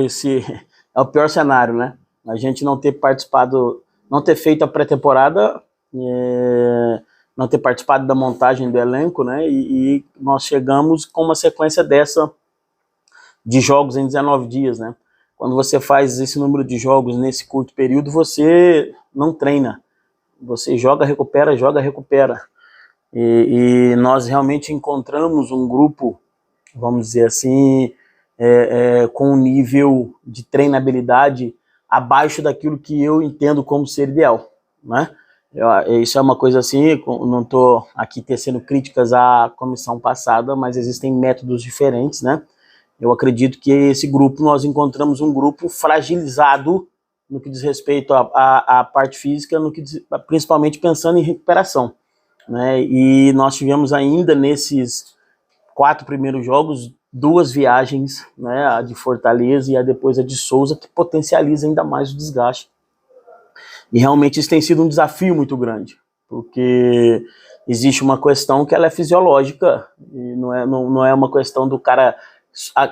Esse é o pior cenário, né? A gente não ter participado, não ter feito a pré-temporada, não ter participado da montagem do elenco, né? E nós chegamos com uma sequência dessa de jogos em 19 dias, né? Quando você faz esse número de jogos nesse curto período, você não treina. Você joga, recupera, joga, recupera. E nós realmente encontramos um grupo, vamos dizer assim, com um nível de treinabilidade abaixo daquilo que eu entendo como ser ideal, né? Isso é uma coisa assim, não estou aqui tecendo críticas à comissão passada, mas existem métodos diferentes, né? Eu acredito que esse grupo, nós encontramos um grupo fragilizado no que diz respeito à parte física, principalmente pensando em recuperação, né? E nós tivemos ainda nesses 4 primeiros jogos 2 viagens, né, a de Fortaleza e depois a de Souza, que potencializa ainda mais o desgaste. E realmente isso tem sido um desafio muito grande, porque existe uma questão que ela é fisiológica, e não é uma questão do cara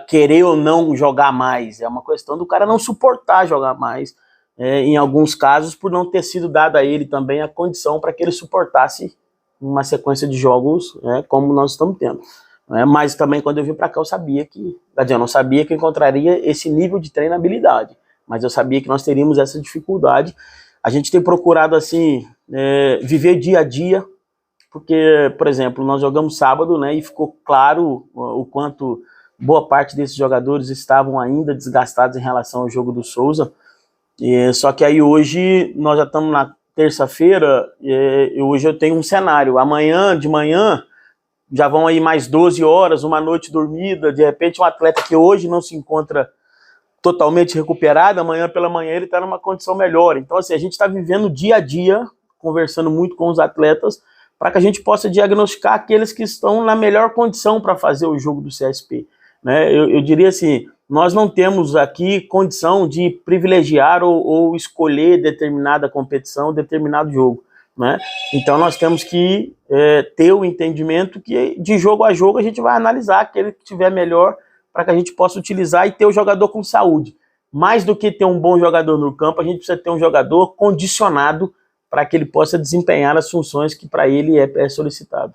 querer ou não jogar mais, é uma questão do cara não suportar jogar mais, em alguns casos por não ter sido dada a ele também a condição para que ele suportasse uma sequência de jogos, como nós estamos tendo. Mas também quando eu vim para cá eu sabia que, eu não sabia que eu encontraria esse nível de treinabilidade, mas eu sabia que nós teríamos essa dificuldade. A gente tem procurado assim, viver dia a dia, porque, por exemplo, nós jogamos sábado, né, e ficou claro o quanto boa parte desses jogadores estavam ainda desgastados em relação ao jogo do Souza, só que aí hoje nós já estamos na terça-feira, e hoje eu tenho um cenário, amanhã de manhã já vão aí mais 12 horas, uma noite dormida, de repente um atleta que hoje não se encontra totalmente recuperado, amanhã pela manhã ele está numa condição melhor. Então assim, a gente está vivendo dia a dia, conversando muito com os atletas, para que a gente possa diagnosticar aqueles que estão na melhor condição para fazer o jogo do CSP. Né? Eu diria assim, nós não temos aqui condição de privilegiar ou escolher determinada competição, determinado jogo. Né? Então nós temos que ter o entendimento que de jogo a jogo a gente vai analisar aquele que tiver melhor para que a gente possa utilizar e ter o jogador com saúde. Mais do que ter um bom jogador no campo, a gente precisa ter um jogador condicionado para que ele possa desempenhar as funções que para ele é solicitado.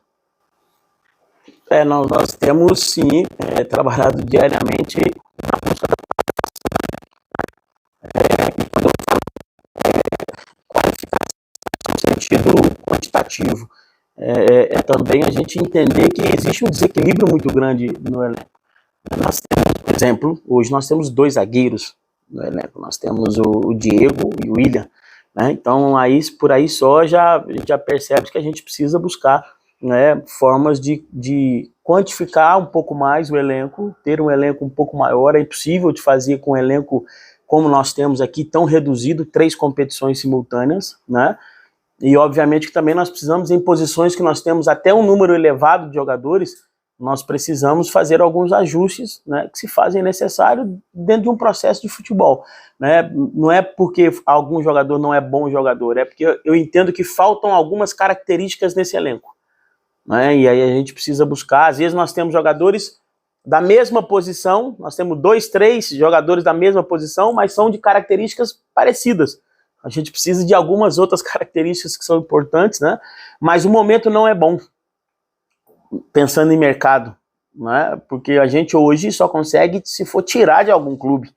Nós temos sim trabalhado diariamente na busca da qualificação no sentido quantitativo. Também a gente entender que existe um desequilíbrio muito grande no elenco. Nós temos, por exemplo, hoje nós temos 2 zagueiros no elenco, nós temos o Diego e o William, né? Então aí, por aí só a gente já percebe que a gente precisa buscar, né, formas de quantificar um pouco mais o elenco, ter um elenco um pouco maior. É impossível de fazer com um elenco como nós temos aqui, tão reduzido, 3 competições simultâneas, né? E obviamente que também nós precisamos, em posições que nós temos até um número elevado de jogadores, nós precisamos fazer alguns ajustes, né, que se fazem necessário dentro de um processo de futebol. Né? Não é porque algum jogador não é bom jogador, é porque eu entendo que faltam algumas características nesse elenco. Né? E aí a gente precisa buscar, às vezes nós temos jogadores da mesma posição, nós temos 2, 3 jogadores da mesma posição, mas são de características parecidas. A gente precisa de algumas outras características que são importantes, né? Mas o momento não é bom, pensando em mercado, né? Porque a gente hoje só consegue se for tirar de algum clube,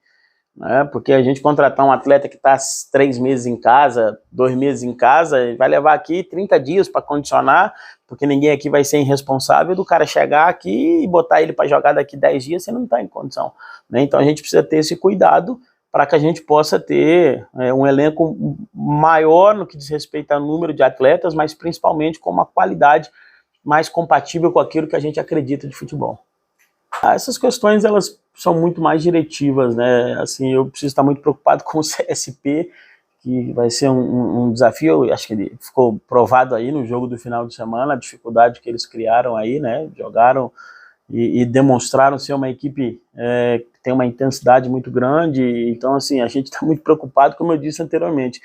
né? Porque a gente contratar um atleta que está 3 meses em casa, 2 meses em casa, vai levar aqui 30 dias para condicionar, porque ninguém aqui vai ser irresponsável do cara chegar aqui e botar ele para jogar daqui 10 dias, você não está em condição. Né? Então a gente precisa ter esse cuidado para que a gente possa ter um elenco maior no que diz respeito ao número de atletas, mas principalmente com uma qualidade mais compatível com aquilo que a gente acredita de futebol. Essas questões, elas são muito mais diretivas, né? Assim, eu preciso estar muito preocupado com o CSP, que vai ser um desafio. Eu acho que ele ficou provado aí no jogo do final de semana, a dificuldade que eles criaram aí, né? Jogaram e demonstraram ser uma equipe que tem uma intensidade muito grande. Então, assim, a gente está muito preocupado, como eu disse anteriormente.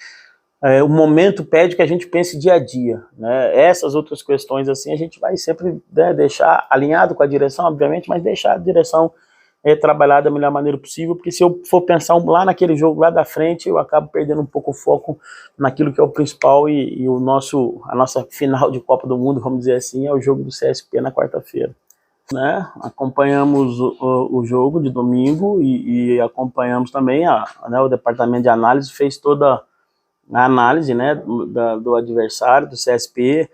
O momento pede que a gente pense dia a dia, né? Essas outras questões assim a gente vai sempre deixar alinhado com a direção, obviamente, mas deixar a direção trabalhar da melhor maneira possível, porque se eu for pensar lá naquele jogo lá da frente, eu acabo perdendo um pouco o foco naquilo que é o principal e a nossa final de Copa do Mundo, vamos dizer assim, é o jogo do CSP na quarta-feira. Né? Acompanhamos o jogo de domingo e acompanhamos também o departamento de análise, fez toda a análise, né, do adversário, do CSP.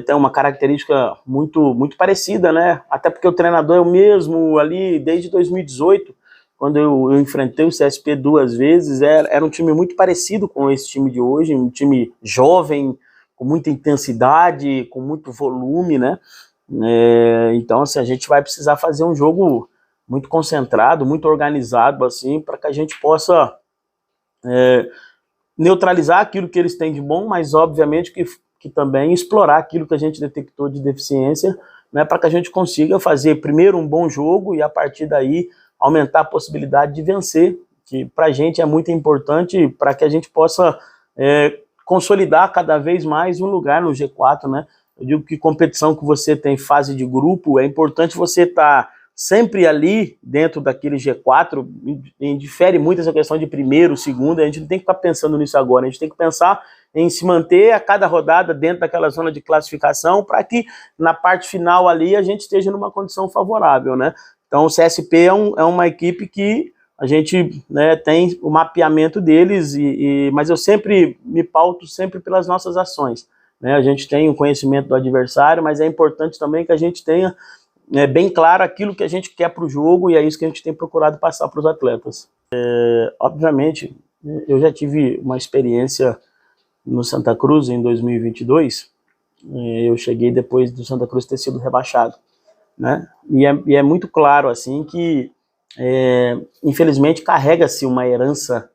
Tem uma característica muito parecida, né? Até porque o treinador é o mesmo ali desde 2018, quando eu enfrentei o CSP 2 vezes. Era um time muito parecido com esse time de hoje, um time jovem, com muita intensidade, com muito volume, né? Então, assim, a gente vai precisar fazer um jogo muito concentrado, muito organizado, assim, para que a gente possa neutralizar aquilo que eles têm de bom, mas obviamente que também explorar aquilo que a gente detectou de deficiência, né, para que a gente consiga fazer primeiro um bom jogo e a partir daí aumentar a possibilidade de vencer, que para a gente é muito importante para que a gente possa consolidar cada vez mais um lugar no G4, né? Eu digo que competição que você tem fase de grupo, é importante você estar sempre ali dentro daquele G4, difere muito essa questão de primeiro, segundo, a gente não tem que ficar pensando nisso agora, a gente tem que pensar em se manter a cada rodada dentro daquela zona de classificação para que na parte final ali a gente esteja numa condição favorável, né? Então o CSP é uma equipe que a gente, né, tem o mapeamento deles, mas eu sempre me pauto sempre pelas nossas ações, né? A gente tem o conhecimento do adversário, mas é importante também que a gente tenha bem claro aquilo que a gente quer para o jogo e é isso que a gente tem procurado passar para os atletas. Obviamente, eu já tive uma experiência no Santa Cruz em 2022, eu cheguei depois do Santa Cruz ter sido rebaixado, né? E é muito claro assim que, infelizmente, carrega-se uma herança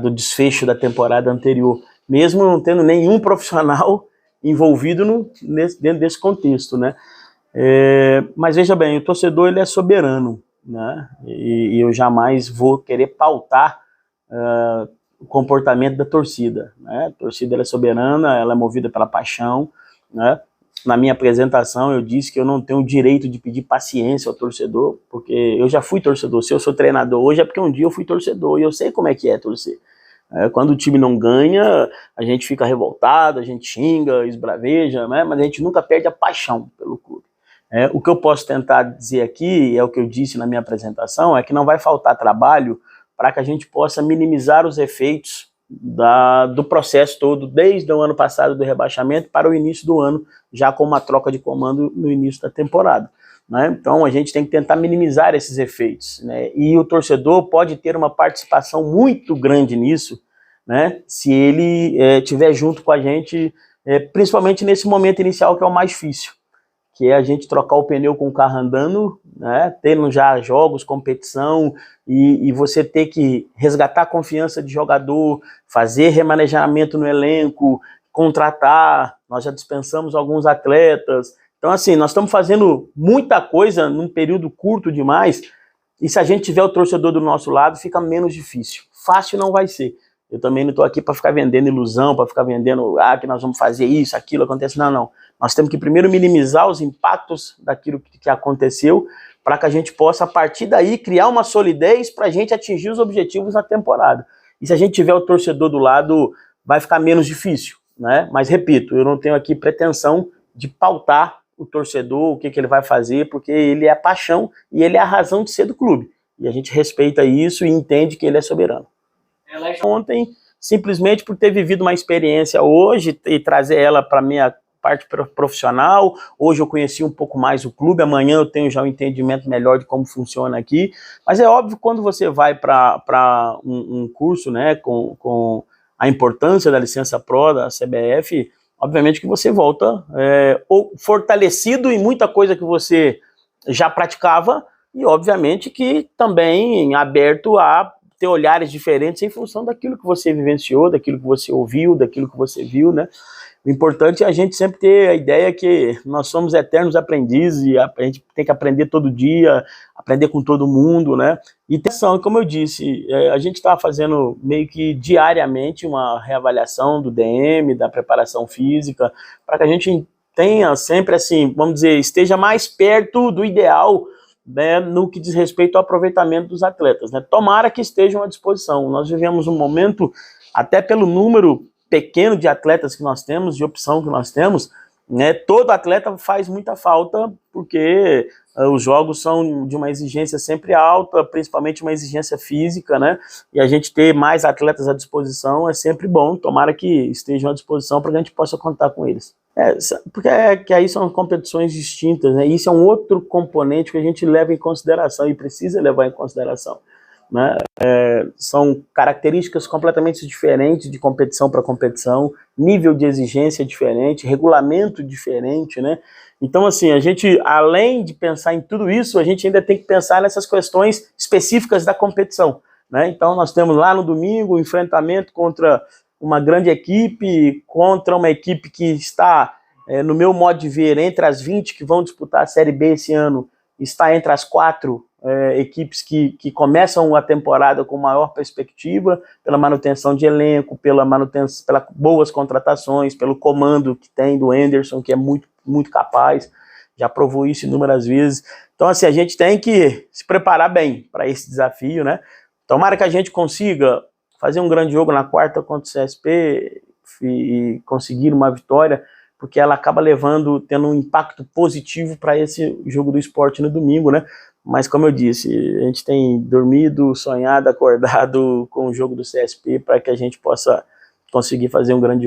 do desfecho da temporada anterior, mesmo não tendo nenhum profissional envolvido dentro desse contexto, né? Mas veja bem, o torcedor ele é soberano, né? E eu jamais vou querer pautar o comportamento da torcida, né? A torcida ela é soberana, ela é movida pela paixão, né? Na minha apresentação eu disse que eu não tenho o direito de pedir paciência ao torcedor, porque eu já fui torcedor. Se eu sou treinador hoje é porque um dia eu fui torcedor e eu sei como é que é torcer. Quando o time não ganha, a gente fica revoltado, a gente xinga, esbraveja, né? Mas a gente nunca perde a paixão pelo clube. O que eu posso tentar dizer aqui, é o que eu disse na minha apresentação, é que não vai faltar trabalho para que a gente possa minimizar os efeitos do processo todo, desde o ano passado do rebaixamento para o início do ano, já com uma troca de comando no início da temporada, né? Então a gente tem que tentar minimizar esses efeitos, né? E o torcedor pode ter uma participação muito grande nisso, né? Se ele estiver junto com a gente, principalmente nesse momento inicial que é o mais difícil, que é a gente trocar o pneu com o carro andando, né, tendo já jogos, competição, e você ter que resgatar a confiança de jogador, fazer remanejamento no elenco, contratar, nós já dispensamos alguns atletas. Então, assim, nós estamos fazendo muita coisa num período curto demais, e se a gente tiver o torcedor do nosso lado, fica menos difícil. Fácil não vai ser. Eu também não estou aqui para ficar vendendo ilusão, para ficar vendendo que nós vamos fazer isso, aquilo, acontece. Não, não. Nós temos que primeiro minimizar os impactos daquilo que aconteceu, para que a gente possa, a partir daí, criar uma solidez para a gente atingir os objetivos na temporada. E se a gente tiver o torcedor do lado, vai ficar menos difícil, né? Mas, repito, eu não tenho aqui pretensão de pautar o torcedor, o que ele vai fazer, porque ele é a paixão e ele é a razão de ser do clube. E a gente respeita isso e entende que ele é soberano. Ontem, simplesmente por ter vivido uma experiência hoje e trazer ela para a minha parte profissional, hoje eu conheci um pouco mais o clube, amanhã eu tenho já um entendimento melhor de como funciona aqui, mas é óbvio que quando você vai para um curso, né, com a importância da licença Pro da CBF, obviamente que você volta ou fortalecido em muita coisa que você já praticava e obviamente que também aberto a ter olhares diferentes em função daquilo que você vivenciou, daquilo que você ouviu, daquilo que você viu, né? O importante é a gente sempre ter a ideia que nós somos eternos aprendizes e a gente tem que aprender todo dia, aprender com todo mundo, né? E atenção, como eu disse, a gente está fazendo meio que diariamente uma reavaliação do DM, da preparação física, para que a gente tenha sempre, assim, vamos dizer, esteja mais perto do ideal né, no que diz respeito ao aproveitamento dos atletas, né? Tomara que estejam à disposição. Nós vivemos um momento, até pelo número pequeno de atletas que nós temos, de opção que nós temos, né, todo atleta faz muita falta, porque os jogos são de uma exigência sempre alta, principalmente uma exigência física, né? E a gente ter mais atletas à disposição é sempre bom. Tomara que estejam à disposição para que a gente possa contar com eles. Porque que aí são competições distintas, né? Isso é um outro componente que a gente leva em consideração e precisa levar em consideração, né? São características completamente diferentes de competição para competição, nível de exigência diferente, regulamento diferente, né? Então, assim, a gente, além de pensar em tudo isso, a gente ainda tem que pensar nessas questões específicas da competição, né? Então, nós temos lá no domingo o enfrentamento contra uma grande equipe, contra uma equipe que está, no meu modo de ver, entre as 20 que vão disputar a Série B esse ano, está entre as 4 equipes que começam a temporada com maior perspectiva, pela manutenção de elenco, pelas boas contratações, pelo comando que tem do Anderson, que é muito, muito capaz, já provou isso inúmeras vezes. Então, assim, a gente tem que se preparar bem para esse desafio, né? Tomara que a gente consiga fazer um grande jogo na quarta contra o CSP e conseguir uma vitória, porque ela acaba tendo um impacto positivo para esse jogo do esporte no domingo, né? Mas, como eu disse, a gente tem dormido, sonhado, acordado com o jogo do CSP para que a gente possa conseguir fazer um grande jogo.